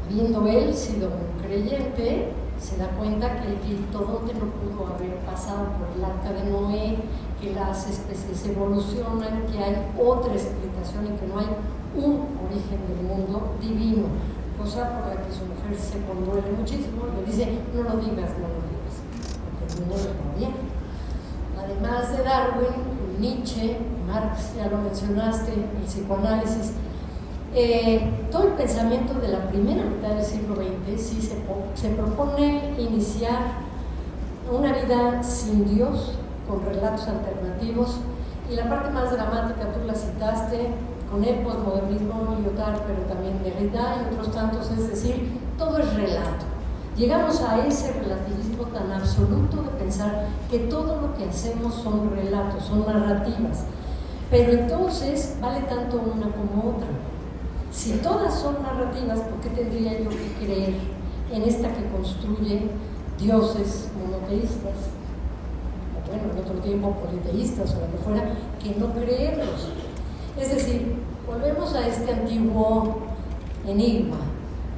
[SPEAKER 2] habiendo él sido un creyente, se da cuenta que el gliptodonte no pudo haber pasado por el arca de Noé, que las especies evolucionan, que hay otra explicación y que no hay un origen del mundo divino, cosa por la que su mujer se conduele muchísimo, le dice, no lo digas, porque el mundo no está bien. Además de Darwin, Nietzsche, Marx, ya lo mencionaste, el psicoanálisis, todo el pensamiento de la primera mitad del siglo XX sí se propone iniciar una vida sin Dios, con relatos alternativos, y la parte más dramática, tú la citaste, con el posmodernismo, Lyotard, pero también Derrida y otros tantos, es decir, todo es relato. Llegamos a ese relativismo tan absoluto de pensar que todo lo que hacemos son relatos, son narrativas, pero entonces vale tanto una como otra. Si todas son narrativas, ¿por qué tendría yo que creer en esta que construye dioses monoteístas, o bueno, en otro tiempo politeístas o lo que fuera, que no creerlos? Es decir, volvemos a este antiguo enigma.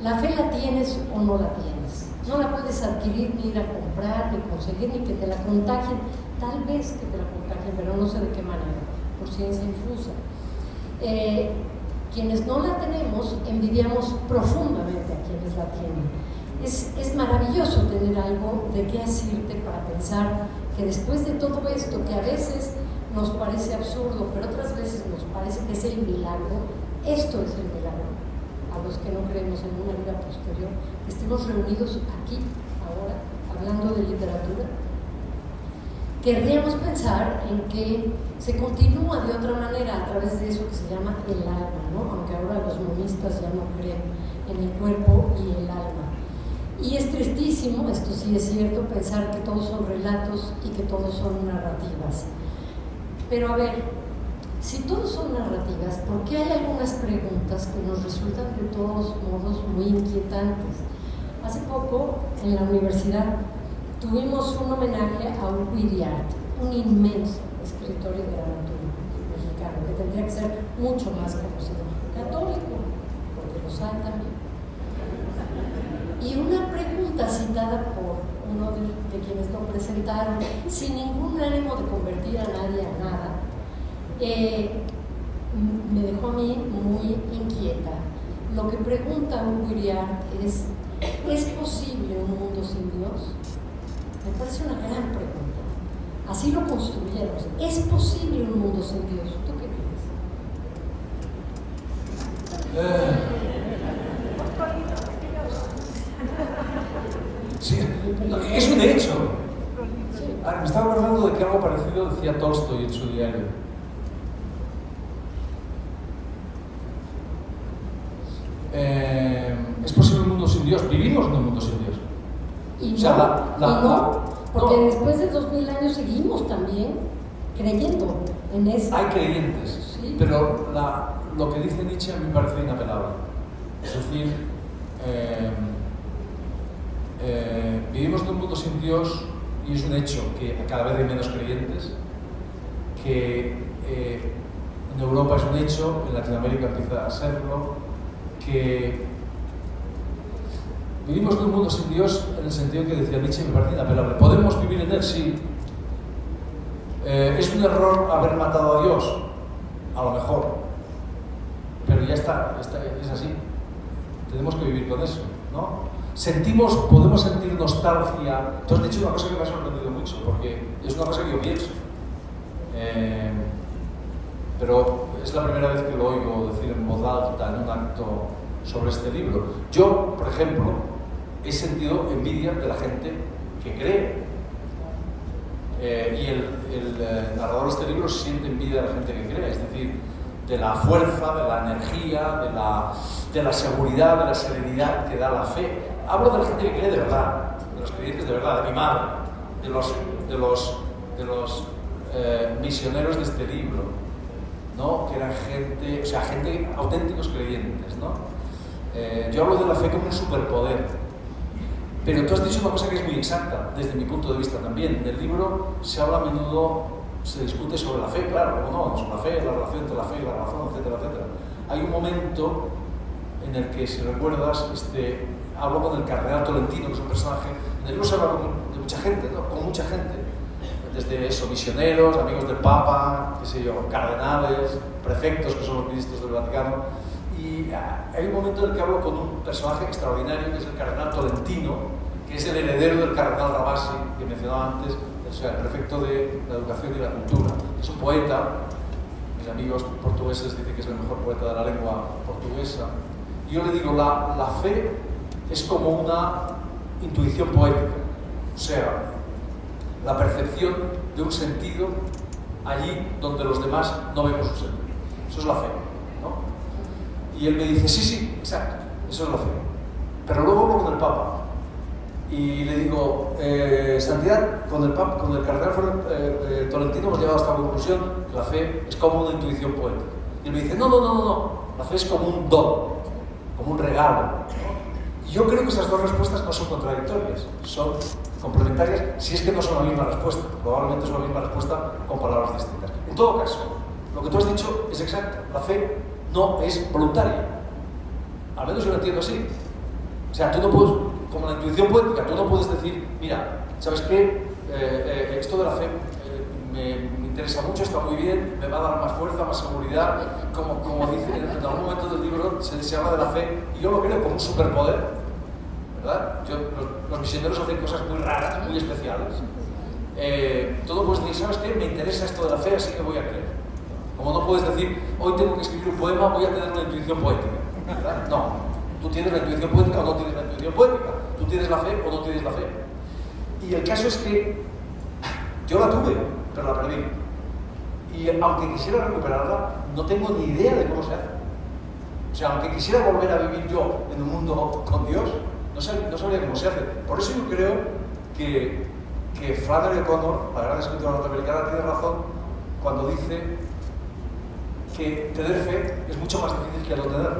[SPEAKER 2] ¿La fe la tienes o no la tienes? No la puedes adquirir, ni ir a comprar, ni conseguir, ni que te la contagien. Tal vez que te la contagien, pero no sé de qué manera, por ciencia infusa. Quienes no la tenemos, envidiamos profundamente a quienes la tienen. Es maravilloso tener algo de qué asirte para pensar que después de todo esto, que a veces nos parece absurdo, pero otras veces nos parece que es el milagro, esto es el milagro. A los que no creemos en una vida posterior, que estemos reunidos aquí, ahora, hablando de literatura, querríamos pensar en que se continúa de otra manera a través de eso que se llama el alma, ¿no? Aunque ahora los monistas ya no creen en el cuerpo y el alma. Y es tristísimo, esto sí es cierto, pensar que todos son relatos y que todos son narrativas. Pero a ver, si todos son narrativas, ¿por qué hay algunas preguntas que nos resultan de todos modos muy inquietantes? Hace poco, en la universidad, tuvimos un homenaje a Hugo Iriart, un inmenso escritor y dramaturgo mexicano, que tendría que ser mucho más conocido, católico, porque los hay también. Y una pregunta citada por uno de quienes lo presentaron, sin ningún ánimo de convertir a nadie a nada, me dejó a mí muy inquieta. Lo que pregunta Hugo Iriart ¿es posible un mundo sin Dios? Me parece una gran pregunta. Así lo construyeron. ¿Es posible un mundo sin Dios? ¿Tú qué crees?
[SPEAKER 3] Sí, es un hecho. Ahora, me estaba acordando de que algo parecido decía Tolstoy en su diario. Es posible un mundo sin Dios. Vivimos en un mundo sin Dios.
[SPEAKER 2] Y
[SPEAKER 3] o sea,
[SPEAKER 2] no, porque después de 2000 años seguimos también creyendo en eso.
[SPEAKER 3] Hay creyentes, sí. Pero lo que dice Nietzsche a mí me parece inapelable. Es decir, vivimos en un mundo sin Dios y es un hecho que cada vez hay menos creyentes, que en Europa es un hecho, en Latinoamérica empieza a serlo, que vivimos en un mundo sin Dios en el sentido que decía Nietzsche, me parece inapelable. ¿Podemos vivir en él? Sí. ¿Es un error haber matado a Dios? A lo mejor. Pero ya está, es así. Tenemos que vivir con eso, ¿no? Podemos sentir nostalgia. Tú has dicho una cosa que me ha sorprendido mucho, porque es una cosa que yo pienso. Pero es la primera vez que lo oigo decir en voz alta en un acto sobre este libro. Yo, por ejemplo, he sentido envidia de la gente que cree. Y el narrador de este libro siente envidia de la gente que cree, es decir, de la fuerza, de la energía, de la seguridad, de la serenidad que da la fe. Hablo de la gente que cree de verdad, de los creyentes de verdad, de mi madre, de los misioneros de este libro, ¿no? Que eran gente auténticos creyentes, ¿no? Yo hablo de la fe como un superpoder. Pero tú has dicho una cosa que es muy exacta, desde mi punto de vista también. En el libro se habla a menudo, se discute sobre la fe, claro, o no, sobre la fe, la relación entre la fe y la razón, etcétera, etcétera. Hay un momento en el que, si recuerdas, hablo con el cardenal Tolentino, que es un personaje. En el libro se habla de mucha gente, ¿no? Con mucha gente. Desde eso, misioneros, amigos del Papa, qué sé yo, cardenales, prefectos, que son los ministros del Vaticano. Y hay un momento en el que hablo con un personaje extraordinario, que es el cardenal Tolentino, que es el heredero del cardenal Rabasi, que mencionaba antes, o sea, el prefecto de la educación y la cultura. Es un poeta, mis amigos portugueses dicen que es el mejor poeta de la lengua portuguesa. Y yo le digo, la fe es como una intuición poética, o sea, la percepción de un sentido allí donde los demás no vemos un sentido. Eso es la fe, ¿no? Y él me dice, sí, exacto, eso es la fe. Pero luego hablo con el Papa y le digo, Santidad, con el cardenal Tolentino hemos llegado a esta conclusión que la fe es como una intuición poética. Y él me dice, no, la fe es como un don, como un regalo. Y yo creo que esas dos respuestas no son contradictorias, son complementarias, si es que no son la misma respuesta. Probablemente son la misma respuesta con palabras distintas. En todo caso, lo que tú has dicho es exacto, la fe no es voluntaria. Al menos yo lo entiendo así. O sea, tú no puedes, como la intuición poética, tú no puedes decir, mira, ¿sabes qué? Esto de la fe me interesa mucho, está muy bien, me va a dar más fuerza, más seguridad. Como dice, en algún momento del libro se habla de la fe, y yo lo creo como un superpoder, ¿verdad? Los misioneros hacen cosas muy raras, muy especiales. Tú no puedes decir, ¿sabes qué? Me interesa esto de la fe, así que voy a creer. Como no puedes decir, hoy tengo que escribir un poema, voy a tener una intuición poética, ¿verdad? No, tú tienes la intuición poética o no tienes la intuición poética, tú tienes la fe o no tienes la fe. Y el caso es que yo la tuve, pero la perdí. Y aunque quisiera recuperarla, no tengo ni idea de cómo se hace. O sea, aunque quisiera volver a vivir yo en un mundo con Dios, no sabría cómo se hace. Por eso yo creo que Flannery O'Connor, la gran escritora norteamericana, tiene razón cuando dice que tener fe es mucho más difícil que no tener,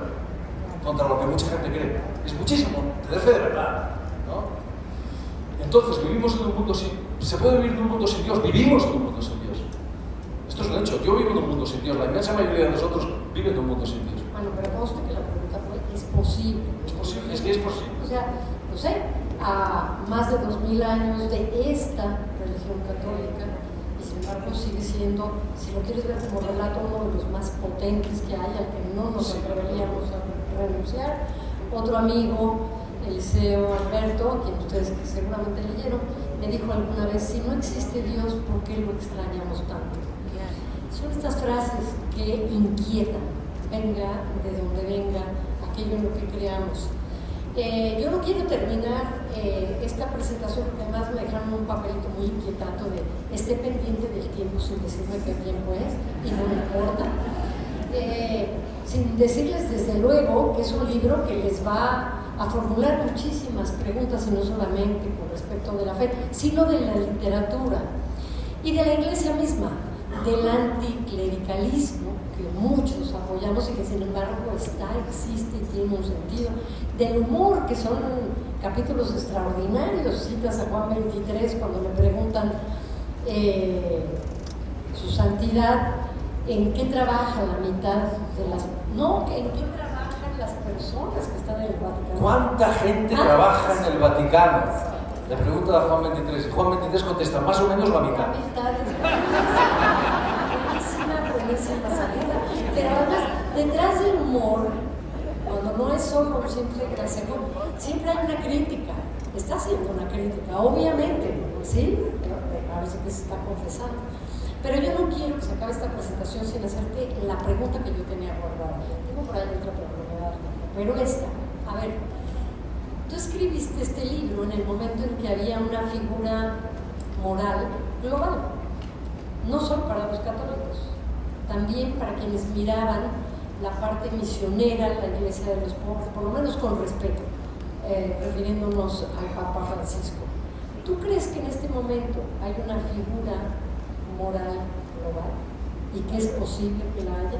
[SPEAKER 3] contra lo que mucha gente cree. Es muchísimo, tener fe de verdad, ¿no? Entonces, vivimos en un mundo ¿se puede vivir en un mundo sin Dios? Vivimos en un mundo sin Dios. Esto es un hecho, yo vivo en un mundo sin Dios, la inmensa mayoría de nosotros vive en un mundo sin Dios.
[SPEAKER 2] Bueno, pero conste que la pregunta fue, ¿es posible?
[SPEAKER 3] Es posible, es que es posible.
[SPEAKER 2] O sea, no sé, a más de 2000 años de esta religión católica, sin embargo sigue siendo, si lo quieres ver como relato, uno de los más potentes que hay, al que no nos atreveríamos a renunciar. Otro amigo, Eliseo Alberto, a quien ustedes seguramente leyeron, me dijo alguna vez, si no existe Dios, ¿por qué lo extrañamos tanto? Son estas frases que inquietan, venga de donde venga, aquello en lo que creamos. Yo no quiero terminar esta presentación, porque además me dejaron un papelito muy inquietante de esté pendiente del tiempo sin decirme qué tiempo es, y no me importa. Sin decirles desde luego que es un libro que les va a formular muchísimas preguntas, y no solamente con respecto de la fe, sino de la literatura y de la Iglesia misma, del anticlericalismo que muchos apoyamos y que sin embargo existe y tiene un sentido, del humor, que son capítulos extraordinarios. Citas a Juan 23 cuando le preguntan su santidad en qué trabaja la mitad de las... No, en qué trabajan saben las personas que están en el Vaticano?
[SPEAKER 3] ¿Cuánta gente trabaja en el Vaticano? Le pregunta a Juan 23 y Juan 23 contesta, más o menos la mitad.
[SPEAKER 2] Buenísima salida. Pero además, detrás del humor, cuando no es solo un simple graciero, siempre hay una crítica. Está haciendo una crítica, obviamente, ¿sí? Parece que se está confesando. Pero yo no quiero que se acabe esta presentación sin hacerte la pregunta que yo tenía guardada. Tengo por ahí otra pregunta, pero esta, a ver, tú escribiste este libro en el momento en que había una figura moral global, no solo para los católicos, también para quienes miraban la parte misionera, la iglesia de los pobres, por lo menos con respeto, refiriéndonos al Papa Francisco. ¿Tú crees que en este momento hay una figura moral global y que es posible que la haya?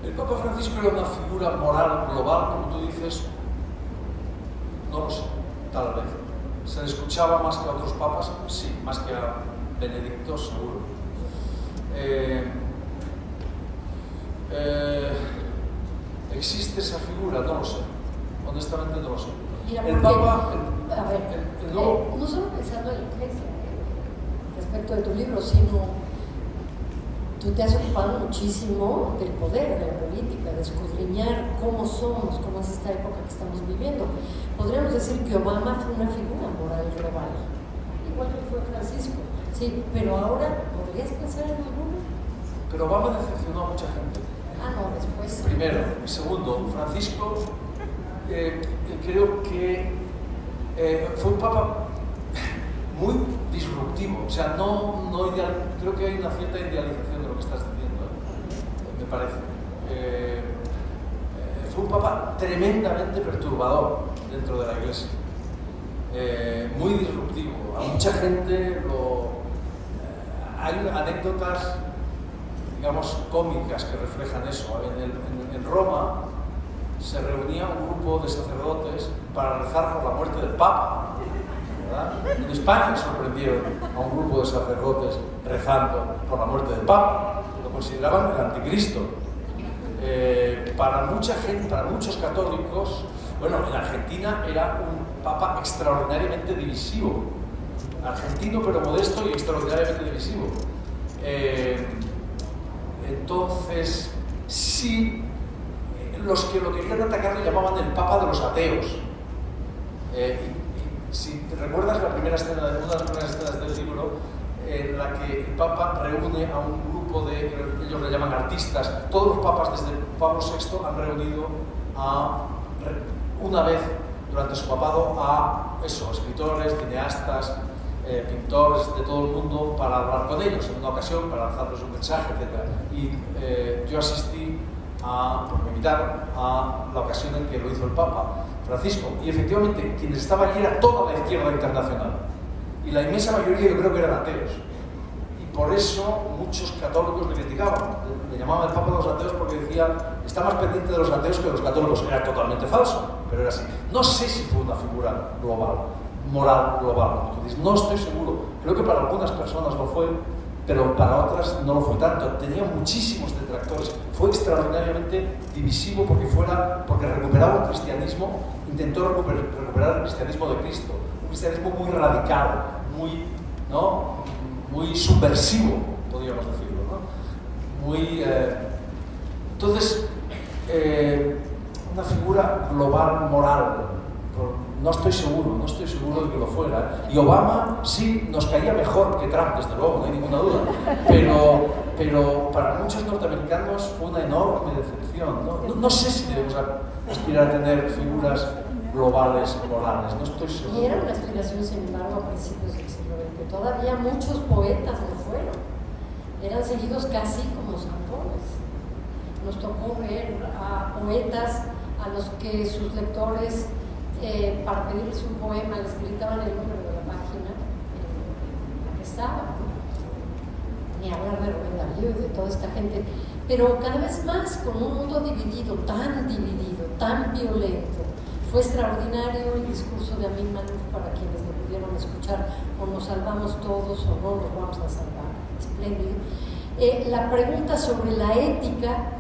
[SPEAKER 3] ¿El Papa Francisco era una figura moral global, como tú dices? No lo sé, tal vez. ¿Se le escuchaba más que a otros papas? Sí, más que a Benedicto, seguro. ¿Existe esa figura? No lo sé. Honestamente no lo sé.
[SPEAKER 2] Mira,
[SPEAKER 3] el Papa...
[SPEAKER 2] no solo pensando en la iglesia, respecto de tu libro, sino tú te has ocupado muchísimo del poder, de la política, de escudriñar cómo somos, cómo es esta época que estamos viviendo. Podríamos decir que Obama fue una figura moral global, igual que fue Francisco, sí, pero ahora, ¿podrías pensar en alguno?
[SPEAKER 3] Pero Obama decepcionó a mucha gente.
[SPEAKER 2] Ah, no, después.
[SPEAKER 3] Primero. Y segundo, Francisco, creo que fue un papa muy disruptivo, o sea, creo que hay una cierta idealización de lo que estás diciendo, me parece. Fue un papa tremendamente perturbador dentro de la iglesia, muy disruptivo. A mucha gente hay anécdotas, digamos, cómicas que reflejan eso. En Roma se reunía un grupo de sacerdotes para rezar por la muerte del Papa, ¿verdad? En España sorprendieron a un grupo de sacerdotes rezando por la muerte del Papa. Lo consideraban el anticristo. Para mucha gente, para muchos católicos, bueno, en Argentina era un Papa extraordinariamente divisivo. Argentino pero modesto y extraordinariamente divisivo. Entonces, sí, los que lo querían atacar lo llamaban el Papa de los ateos. Si te recuerdas una de las primeras escenas del libro, en la que el Papa reúne a un grupo de, ellos le llaman artistas, todos los papas desde Pablo VI han reunido una vez durante su papado a escritores, cineastas, pintores de todo el mundo para hablar con ellos en una ocasión, para lanzarles un mensaje, etc. Y yo asistí porque me invitaron a la ocasión en que lo hizo el Papa Francisco, y efectivamente quienes estaban allí era toda la izquierda internacional, y la inmensa mayoría yo creo que eran ateos, y por eso muchos católicos le criticaban, le llamaban el Papa de los ateos porque decían, está más pendiente de los ateos que de los católicos. Era totalmente falso, pero era así. No sé si fue una figura global, moral global, como tú dices, no estoy seguro. Creo que para algunas personas lo fue, pero para otras no lo fue tanto. Tenía muchísimos detractores. Fue extraordinariamente divisivo porque recuperaba un cristianismo, intentó recuperar el cristianismo de Cristo, un cristianismo muy radical, muy subversivo, podríamos decirlo, ¿no? Entonces, una figura global, moral. No estoy seguro de que lo fuera. Y Obama sí nos caía mejor que Trump, desde luego, no hay ninguna duda. Pero para muchos norteamericanos fue una enorme decepción. No sé si debemos aspirar a tener figuras globales, morales, no estoy seguro.
[SPEAKER 2] Y era una aspiración, sin embargo, a principios del siglo XX. Todavía muchos poetas lo fueron. Eran seguidos casi como santones. Nos tocó ver a poetas a los que sus lectores, para pedirles un poema, les gritaban el número de la página en la que estaba, ¿no? Ni hablar de Rubén Darío y de toda esta gente, pero cada vez más con un mundo dividido, tan violento. Fue extraordinario el discurso de Amin Malouf para quienes lo pudieron escuchar. O nos salvamos todos o no nos vamos a salvar. Espléndido. La pregunta sobre la ética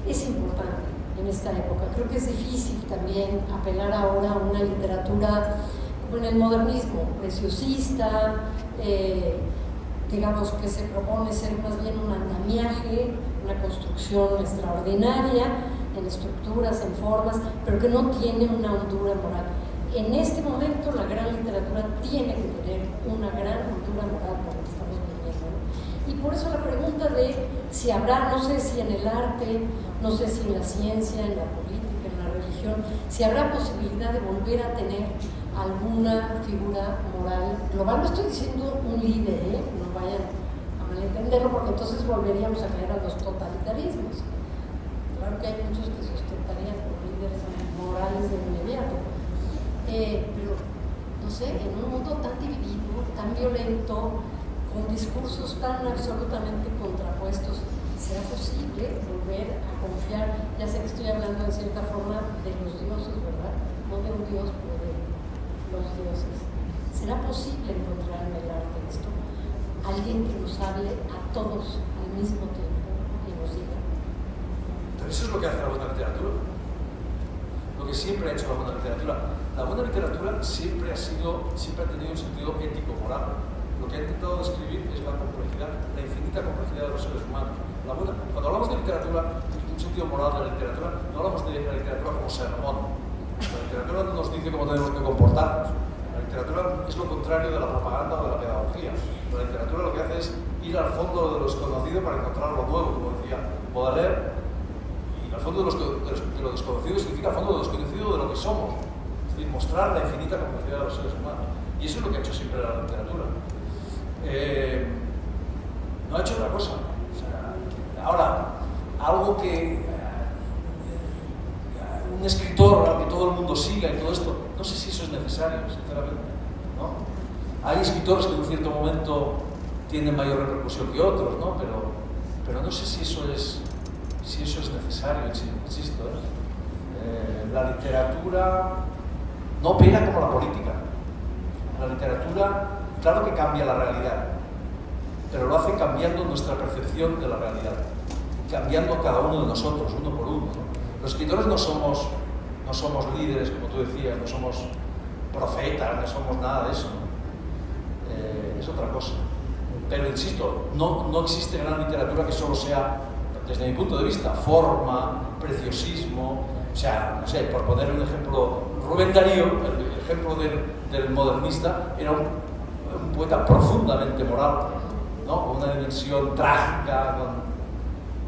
[SPEAKER 2] es importante. en esta época. Creo que es difícil también apelar ahora a una literatura como en el modernismo, preciosista, digamos que se propone ser más bien un andamiaje, una construcción extraordinaria en estructuras, en formas, pero que no tiene una hondura moral. En este momento la gran literatura tiene que tener una gran hondura moral por lo que estamos viviendo, ¿no? Y por eso la pregunta de si habrá, no sé si en el arte, no sé si en la ciencia, en la política, en la religión, si habrá posibilidad de volver a tener alguna figura moral global. No estoy diciendo un líder, no vayan a malentenderlo, porque entonces volveríamos a caer a los totalitarismos. Claro que hay muchos que sustentarían como líderes morales de inmediato, pero no sé, en un mundo tan dividido, tan violento, con discursos tan absolutamente contrapuestos, ¿será posible volver a confiar? Ya sé que estoy hablando en cierta forma de los dioses, ¿verdad? No de un dios, pero de los dioses. ¿Será posible encontrar en el arte esto? Alguien que nos hable a todos al mismo tiempo y nos diga.
[SPEAKER 3] Pero eso es lo que hace la buena literatura. Lo que siempre ha hecho la buena literatura. La buena literatura siempre ha tenido un sentido ético, moral. Lo que ha intentado describir es la complejidad, la infinita complejidad de los seres humanos. Cuando hablamos de literatura, en un sentido moral de la literatura, no hablamos de la literatura como sermón. La literatura no nos dice cómo tenemos que comportarnos. La literatura es lo contrario de la propaganda o de la pedagogía. La literatura lo que hace es ir al fondo de lo desconocido para encontrar lo nuevo, como decía Baudelaire. Y al fondo de lo desconocido significa al fondo de lo desconocido de lo que somos. Es decir, mostrar la infinita complejidad de los seres humanos. Y eso es lo que ha hecho siempre la literatura. No ha hecho otra cosa. O sea, ahora, algo que un escritor al que todo el mundo siga y todo esto, no sé si eso es necesario, sinceramente, ¿no? Hay escritores que en un cierto momento tienen mayor repercusión que otros, ¿no? Pero no sé si eso es necesario, insisto, ¿eh? La literatura no opera como la política. La literatura, claro que cambia la realidad, pero lo hace cambiando nuestra percepción de la realidad, cambiando cada uno de nosotros, uno por uno, ¿no? Los escritores no somos líderes, como tú decías, no somos profetas, no somos nada de eso, ¿no? Es otra cosa. Pero insisto, no existe gran literatura que solo sea, desde mi punto de vista, forma, preciosismo. O sea, no sé, por poner un ejemplo, Rubén Darío, el ejemplo del modernista, era un poeta profundamente moral, ¿no? Con una dimensión trágica.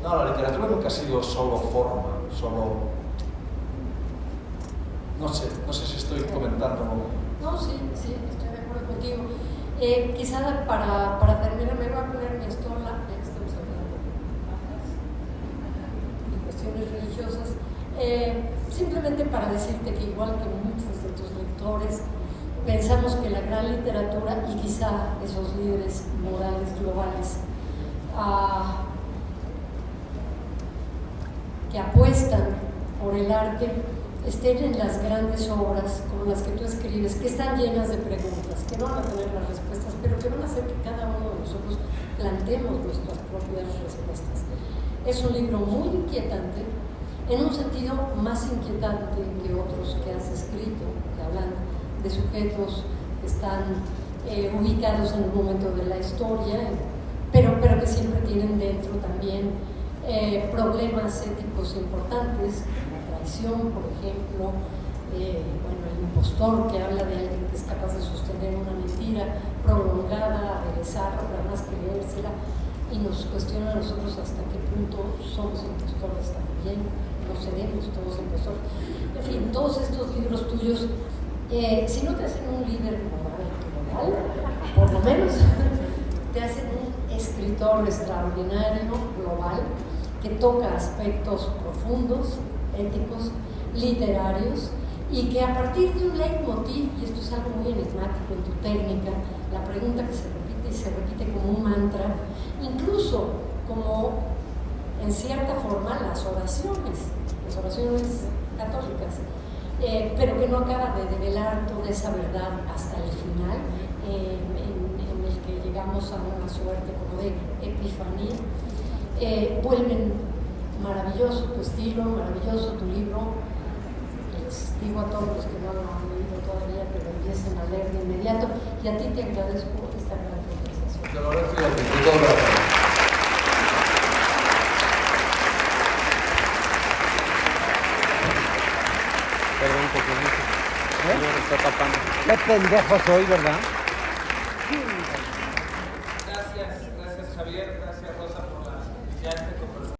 [SPEAKER 3] No, la literatura nunca ha sido solo forma, solo... No sé si estoy comentando.
[SPEAKER 2] No, sí, estoy de acuerdo contigo. Quizá para terminar, me voy a poner mi estola, ya que estamos hablando de cuestiones religiosas, simplemente para decirte que igual que muchos de tus lectores, pensamos que la gran literatura y quizá esos líderes morales globales que apuestan por el arte estén en las grandes obras como las que tú escribes, que están llenas de preguntas, que no van a tener las respuestas, pero que van a hacer que cada uno de nosotros planteemos nuestras propias respuestas. Es un libro muy inquietante, en un sentido más inquietante que otros que has escrito, que hablan de sujetos que están ubicados en un momento de la historia, pero que siempre tienen dentro también problemas éticos importantes, como la traición, por ejemplo, el impostor, que habla de alguien que es capaz de sostener una mentira prolongada, aderezarla, para más creérsela, y nos cuestiona a nosotros hasta qué punto somos impostores también, no seremos todos impostores. En fin, todos estos libros tuyos, si no te hacen un líder moral, por lo menos te hacen un escritor extraordinario, global, que toca aspectos profundos, éticos, literarios, y que a partir de un leitmotiv, y esto es algo muy enigmático en tu técnica, la pregunta que se repite como un mantra, incluso como en cierta forma las oraciones católicas, pero que no acaba de develar toda esa verdad hasta el final, en el que llegamos a una suerte como de epifanía, vuelven Maravilloso tu estilo, maravilloso tu libro. Les digo a todos los que no lo han leído todavía que lo empiecen a leer de inmediato. Y a ti te agradezco esta gran conversación.
[SPEAKER 3] Te lo agradezco a ti, de todo corazón.
[SPEAKER 4] Perdón, porque no se está tapando.
[SPEAKER 5] Qué pendejo soy, ¿verdad?
[SPEAKER 3] Gracias Javier, gracias Rosa por la brillante conversación.